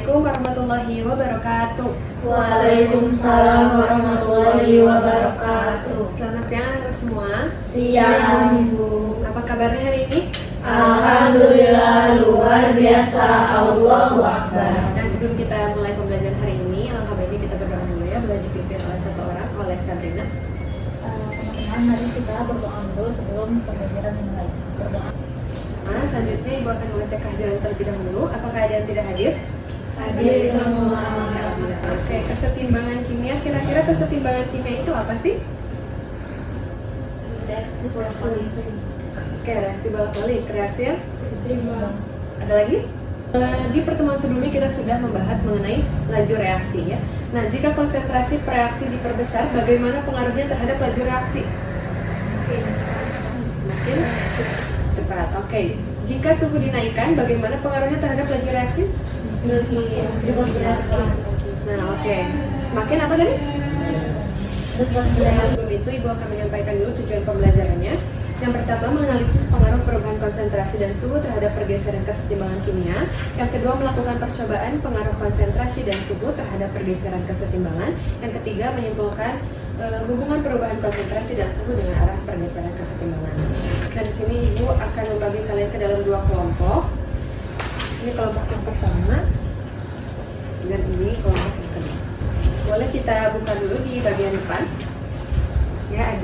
Assalamualaikum warahmatullahi wabarakatuh. Waalaikumsalam warahmatullahi wabarakatuh. Selamat siang anak-anak semua. Siang, Ibu. Apa kabarnya hari ini? Alhamdulillah luar biasa. Allahu Akbar. Dan sebelum kita mulai pembelajaran hari ini, alangkah baiknya kita berdoa dulu ya. Boleh dipimpin oleh satu orang, oleh Sabrina. Teman-teman, mari kita berdoa dulu sebelum pembelajaran dimulai. Berdoa. Selanjutnya Ibu akan mengecek kehadiran terlebih dahulu. Apakah ada yang tidak hadir? Hadir semua. Oke, kesetimbangan kimia. Kira-kira kesetimbangan kimia itu apa sih? Reaksi bolak-balik. Oke, reaksi bolak-balik. Reaksi yang Seimbang. ada lagi? Di pertemuan sebelumnya kita sudah membahas mengenai laju reaksi ya. Nah, jika konsentrasi reaksi diperbesar, bagaimana pengaruhnya terhadap laju reaksi? Semakin cepat. Oke. Jika suhu dinaikkan, bagaimana pengaruhnya terhadap laju reaksi? Cepat bereaksi. Nah, oke. Semakin apa tadi? Cepat bereaksi. Sebelum itu, Ibu akan menyampaikan dulu tujuan pembelajarannya. Yang pertama, menganalisis pengaruh perubahan konsentrasi dan suhu terhadap pergeseran kesetimbangan kimia. Yang kedua, melakukan percobaan pengaruh konsentrasi dan suhu terhadap pergeseran kesetimbangan. Yang ketiga, menyimpulkan hubungan perubahan konsentrasi dan suhu dengan arah pergeseran kesetimbangan. Nah, di sini Ibu akan membagi kalian ke dalam dua kelompok. Ini kelompok yang pertama dan ini kelompok yang kedua. Boleh kita buka dulu di bagian depan. Ya,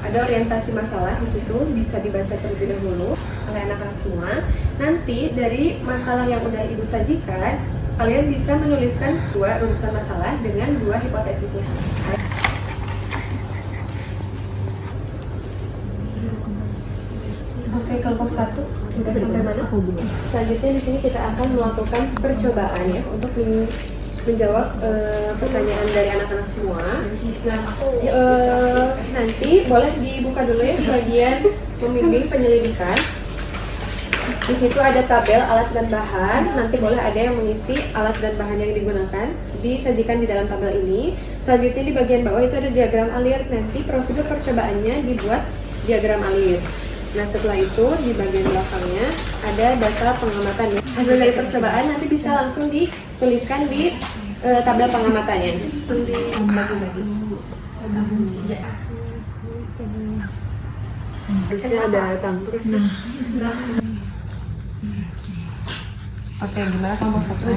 ada orientasi masalah di situ, bisa dibaca terlebih dahulu oleh anak-anak semua. Nanti dari masalah yang udah Ibu sajikan, kalian bisa menuliskan dua rumusan masalah dengan dua hipotesisnya. Oke, kelompok satu sudah sampai mana? Selanjutnya di sini kita akan melakukan percobaan ya untuk menjawab pertanyaan dari anak-anak semua. Nah, nanti boleh dibuka dulu ya bagian pembimbing penyelidikan. Di situ ada tabel alat dan bahan. Nanti boleh ada yang mengisi alat dan bahan yang digunakan, disajikan di dalam tabel ini. Selanjutnya di bagian bawah itu ada diagram alir. Nanti prosedur percobaannya dibuat diagram alir. Nah, setelah itu di bagian belakangnya ada data pengamatan. Hasil dari percobaan nanti bisa langsung dituliskan di tabel pengamatannya. Harusnya ada campur sih. Oke, gimana kelompok satu?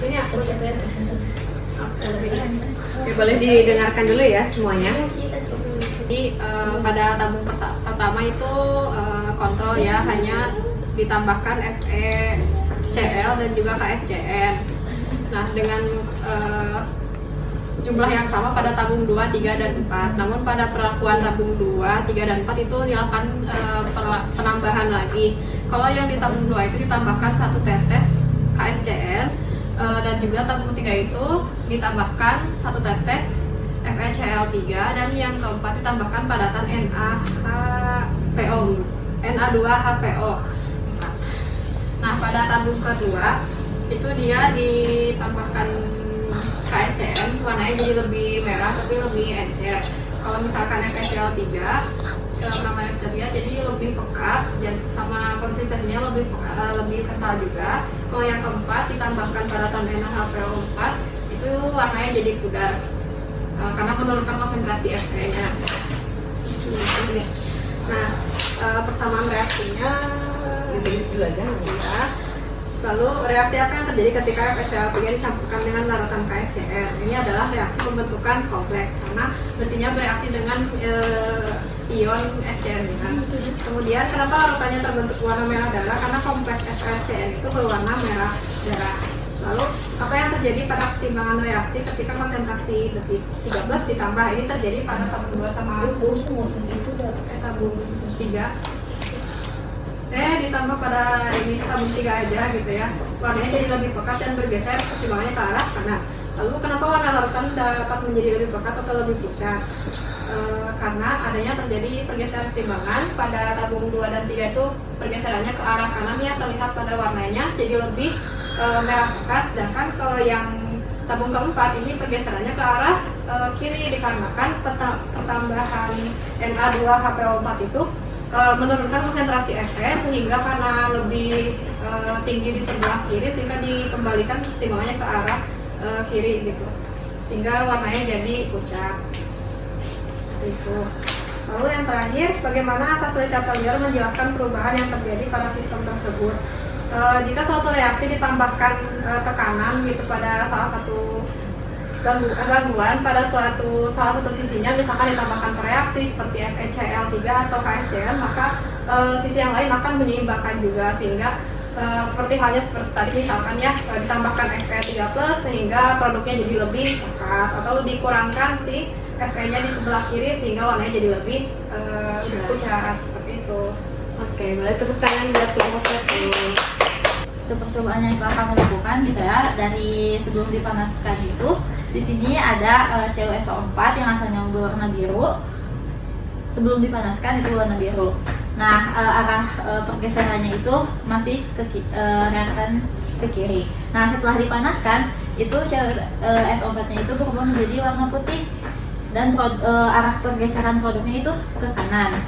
Ini aku Oke, boleh didengarkan dulu ya semuanya. Jadi pada tabung pertama itu kontrol ya, hanya ditambahkan FeCl dan juga KSCN. Nah, dengan jumlah yang sama pada tabung 2, 3, dan 4. Namun pada perlakuan tabung 2, 3, dan 4 itu dilakukan penambahan lagi. Kalau yang di tabung 2 itu ditambahkan 1 tetes KSCN, dan juga tabung 3 itu ditambahkan 1 tetes FeCl3, dan yang keempat ditambahkan padatan Na2HPO. Nah, pada tabung kedua itu dia ditambahkan KSCN, warnanya jadi lebih merah tapi lebih encer. Kalau misalkan FeCl3 namanya bisa dia jadi lebih pekat dan sama konsistensinya lebih kental juga. Kalau yang keempat ditambahkan padatan NaHPO4 itu warnanya jadi pudar karena menurunkan konsentrasi Fe-nya. Nah, persamaan reaksinya dulu aja ya. Lalu reaksi apa yang terjadi ketika FeCl3 dicampurkan dengan larutan KSCN? Ini adalah reaksi pembentukan kompleks karena mesinnya bereaksi dengan ion SCN-. Kemudian kenapa larutannya terbentuk warna merah darah? Karena kompleks FeCN itu berwarna merah darah. Lalu apa yang terjadi pada kesetimbangan reaksi ketika konsentrasi besi 13 ditambah? Ini terjadi pada tabung 2 sama tabung 3. Ditambah pada ini tabung 3 aja gitu ya. Warnanya jadi lebih pekat dan bergeser kesetimbangannya ke arah kanan. Lalu kenapa warna larutan dapat menjadi lebih pekat atau lebih pucat? Karena adanya terjadi pergeseran timbangan pada tabung 2 dan 3 itu pergeserannya ke arah kanan ya, terlihat pada warnanya jadi lebih merah pekat. Sedangkan kalau yang tabung keempat ini pergeserannya ke arah kiri dikarenakan pertambahan Na2HPO4 itu menurunkan konsentrasi Fe sehingga karena lebih tinggi di sebelah kiri sehingga dikembalikan kesetimbangannya ke arah kiri gitu, sehingga warnanya jadi pucat itu. Lalu yang terakhir, bagaimana asas Lechatelier menjelaskan perubahan yang terjadi pada sistem tersebut. Jika suatu reaksi ditambahkan tekanan gitu pada salah satu gangguan pada salah satu sisinya, misalkan ditambahkan reaksi seperti FeCl3 atau KSCl, maka sisi yang lain akan menyeimbangkan juga, sehingga seperti tadi misalkan ya, ditambahkan Fe3+ sehingga produknya jadi lebih pekat, atau dikurangkan si Fe-nya di sebelah kiri sehingga warnanya jadi lebih pucat seperti itu. Oke, boleh tepuk tangan buat kelompok 1. Itu percobaan yang telah kami lakukan gitu ya. Dari sebelum dipanaskan itu, di sini ada CuSO4 yang asalnya berwarna biru. Sebelum dipanaskan itu warna biru. Nah, arah pergeserannya itu masih reaktan ke kiri. Nah, setelah dipanaskan itu CuSO4-nya itu berubah menjadi warna putih dan arah pergeseran produknya itu ke kanan.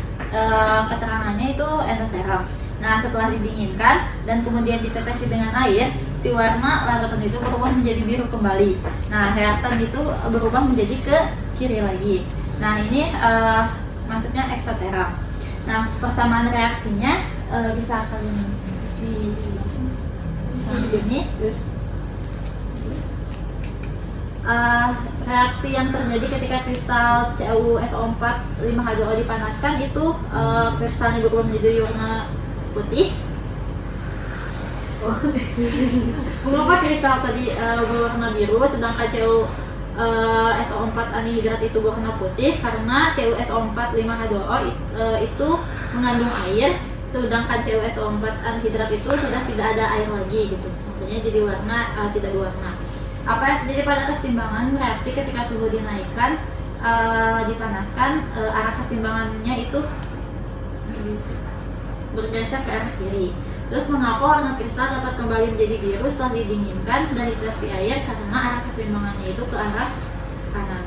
Keterangannya itu endoterm. Nah, setelah didinginkan dan kemudian ditetesi dengan air, si warna reaktan itu berubah menjadi biru kembali. Nah, reaktan itu berubah menjadi ke kiri lagi. Nah, ini maksudnya eksoterm. Nah, persamaan reaksinya bisa kalian di sini. Reaksi yang terjadi ketika kristal CuSO4 5H2O dipanaskan itu kristalnya berubah menjadi warna putih. Mengapa kristal tadi berwarna biru sedangkan CuSO4 anhidrat itu berwarna putih? Karena CuSO4 5H2O itu mengandung air, sedangkan CuSO4 anhidrat itu sudah tidak ada air lagi gitu. Makanya jadi warna tidak berwarna. Apa yang terjadi pada kesetimbangan reaksi ketika suhu dinaikkan, dipanaskan, arah kesetimbangannya itu bergeser ke arah kiri. Terus mengapa warna kristal dapat kembali menjadi biru setelah didinginkan dari reaksi air? Karena arah kesetimbangannya itu ke arah kanan.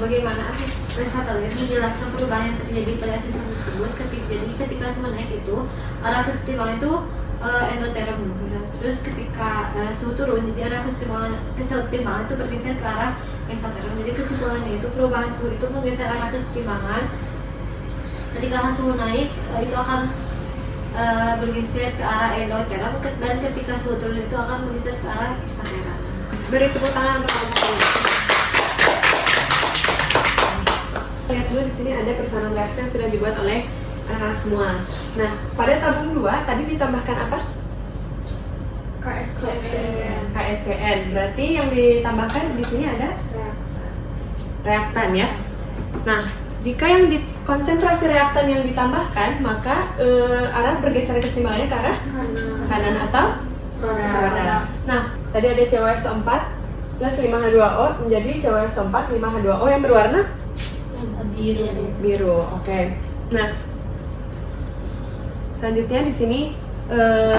Bagaimana asas Lechatelier menjelaskan perubahan yang terjadi pada sistem tersebut? Ketika suhu naik itu arah kesetimbangan itu endoterm, terus ketika suhu turun jadi arah kesetimbangan itu bergeser ke arah mesoterm. Jadi kesimpulannya itu perubahan suhu itu menggeser arah kesetimbangan. Ketika suhu naik itu akan bergeser ke arah endoterm, dan ketika suhu turun itu akan bergeser ke arah mesoterm. Beri tepuk tangan untuk kelompok 1. Lihat dulu di sini ada persamaan reaksi yang sudah dibuat oleh anak-anak semua. Nah, pada tabung 2 tadi ditambahkan apa? KSCN. Berarti yang ditambahkan di sini ada reaktan ya. Nah, jika yang di konsentrasi reaktan yang ditambahkan, maka arah bergeser kesetimbangannya ke arah kanan atau produk. Nah, tadi ada CuSO4 plus 5H2O menjadi CuSO4 5H2O yang berwarna biru. Oke. Nah, selanjutnya di sini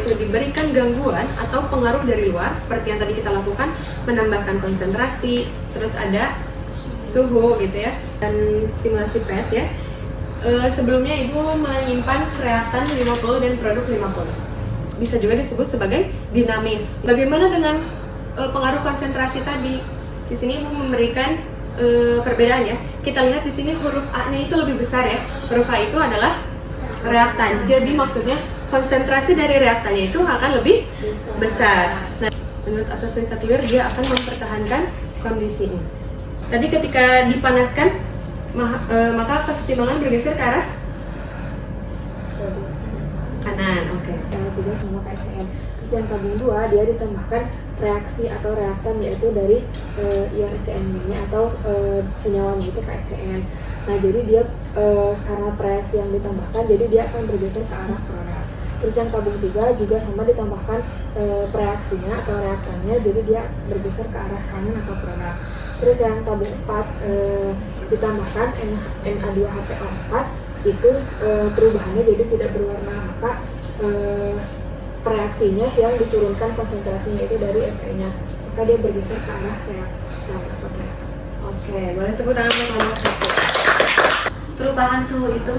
diberikan gangguan atau pengaruh dari luar seperti yang tadi kita lakukan, menambahkan konsentrasi, terus ada suhu gitu ya, dan simulasi PET ya. Sebelumnya ibu menyimpan reaktan 50 dan produk 50. Bisa juga disebut sebagai dinamis. Bagaimana dengan pengaruh konsentrasi tadi? Di sini ibu memberikan perbedaan ya. Kita lihat di sini huruf A-nya itu lebih besar ya. Huruf A itu adalah reaktan. Jadi maksudnya konsentrasi dari reaktannya itu akan lebih besar. Nah, menurut asas Lechatelier dia akan mempertahankan kondisi ini. Tadi ketika dipanaskan maka kesetimbangan bergeser ke arah kanan. Oke. Yang kedua sama KSCN. Terus yang tabung 2 dia ditambahkan reaksi atau reaktan yaitu dari ion SCN-nya atau senyawanya itu KSCN. Nah, jadi dia karena reaksi yang ditambahkan, jadi dia akan bergeser ke arah produk. Terus yang tabung 3 juga sama ditambahkan reaksinya atau reaktannya, jadi dia bergeser ke arah kanan atau produk. Terus yang tabung 4 ditambahkan Na2HPO4 itu perubahannya jadi tidak berwarna, maka reaksinya yang diturunkan konsentrasinya itu dari Fe-nya, maka dia bergeser ke arah reaktan atau reaksi. Oke, boleh tepuk tangan untuk nomor 1. perubahan suhu itu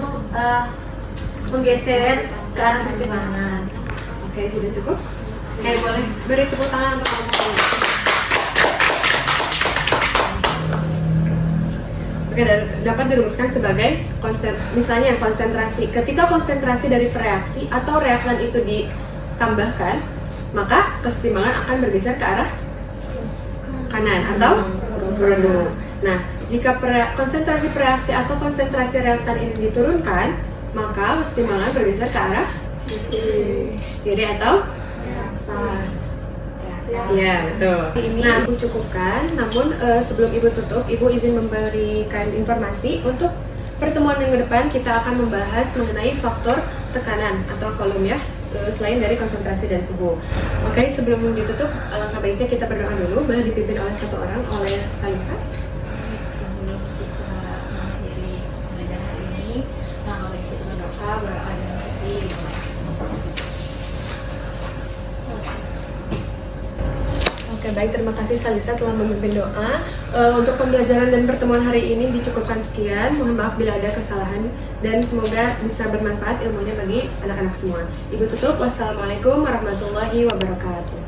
menggeser ke arah kesetimbangan. Oke, sudah cukup? Oke, boleh beri tepuk tangan untuk kamu semua. Oke, dapat dirumuskan sebagai misalnya konsentrasi. Ketika konsentrasi dari reaksi atau reaktan itu ditambahkan, maka kesetimbangan akan bergeser ke arah kanan atau berbeda. Nah, jika konsentrasi reaksi atau konsentrasi reaktan ini diturunkan, maka kesetimbangan bergeser ke arah kiri atau ya, betul. Ini aku cukupkan, namun sebelum Ibu tutup, Ibu izin memberikan informasi untuk pertemuan minggu depan kita akan membahas mengenai faktor tekanan atau volume ya, selain dari konsentrasi dan suhu. Oke, sebelum ditutup, alangkah baiknya kita berdoa dulu, boleh dipimpin oleh satu orang, oleh Salisa. Sebelum kita mengakhiri pembelajaran hari ini, langkah baik kita berdoa, berdoa dan berdoa. Oke, baik, terima kasih Salisa telah memimpin doa. Untuk pembelajaran dan pertemuan hari ini dicukupkan sekian. Mohon maaf bila ada kesalahan dan semoga bisa bermanfaat ilmunya bagi anak-anak semua. Ibu tutup, wassalamualaikum warahmatullahi wabarakatuh.